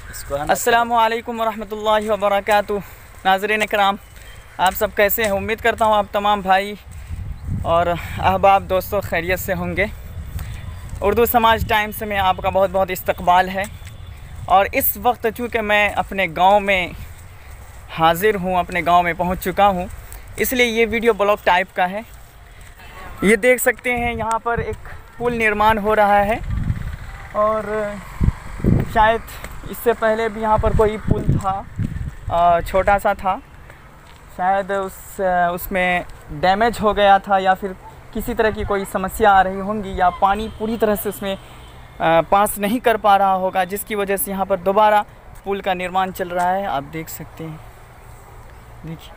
अस्सलामु अलैकुम वरहमतुल्लाहि वबरकातुहू। नाज़रीन इकराम, आप सब कैसे हैं? उम्मीद करता हूँ आप तमाम भाई और अहबाब दोस्तों खैरियत से होंगे। उर्दू समाज टाइम्स में आपका बहुत बहुत इस्तकबाल है। और इस वक्त चूँकि मैं अपने गांव में हाज़िर हूँ, अपने गांव में पहुँच चुका हूँ, इसलिए ये वीडियो ब्लॉग टाइप का है। ये देख सकते हैं यहाँ पर एक पुल निर्माण हो रहा है और शायद इससे पहले भी यहाँ पर कोई पुल था, छोटा सा था। शायद उसमें डैमेज हो गया था या फिर किसी तरह की कोई समस्या आ रही होंगी या पानी पूरी तरह से उसमें पास नहीं कर पा रहा होगा, जिसकी वजह से यहाँ पर दोबारा पुल का निर्माण चल रहा है। आप देख सकते हैं, देखिए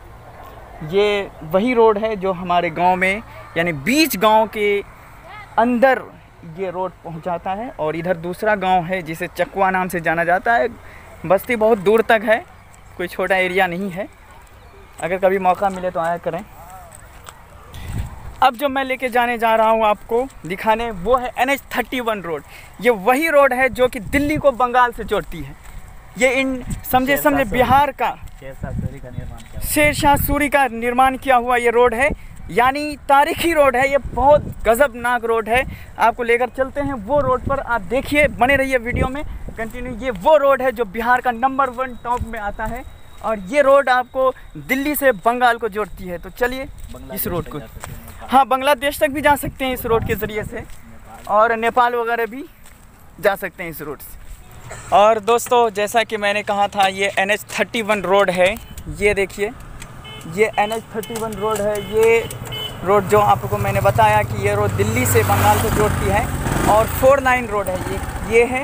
ये वही रोड है जो हमारे गांव में यानी बीच गांव के अंदर ये रोड पहुंचाता है। और इधर दूसरा गांव है जिसे चकवा नाम से जाना जाता है। बस्ती बहुत दूर तक है, कोई छोटा एरिया नहीं है। अगर कभी मौका मिले तो आया करें। अब जो मैं लेके जाने जा रहा हूं आपको दिखाने, वो है NH-31 रोड। ये वही रोड है जो कि दिल्ली को बंगाल से जोड़ती है। ये इन समझे बिहार का शेरशाह सूरी का निर्माण किया हुआ ये रोड है, यानी तारीखी रोड है। ये बहुत गज़बनाक रोड है। आपको लेकर चलते हैं वो रोड पर। आप देखिए, बने रहिए वीडियो में कंटिन्यू। ये वो रोड है जो बिहार का नंबर 1 टॉप में आता है और ये रोड आपको दिल्ली से बंगाल को जोड़ती है। तो चलिए इस रोड को, हाँ, बांग्लादेश तक भी जा सकते हैं इस रोड के ज़रिए से, और नेपाल वगैरह भी जा सकते हैं इस रोड से। और दोस्तों, जैसा कि मैंने कहा था, ये NH-31 रोड है। ये देखिए, ये NH-31 रोड है। ये रोड जो आपको मैंने बताया कि ये रोड दिल्ली से बंगाल को जोड़ती है। और 4 लाइन रोड है ये है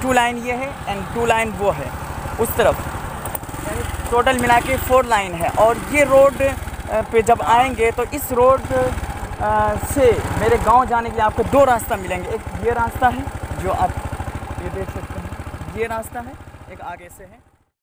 2 लाइन ये है एंड 2 लाइन वो है उस तरफ, यानी टोटल मिला के 4 लाइन है। और ये रोड पे जब आएंगे तो इस रोड से मेरे गांव जाने के लिए आपको 2 रास्ता मिलेंगे। एक ये रास्ता है जो आप ये देख सकते हैं, ये रास्ता है, एक आगे से है।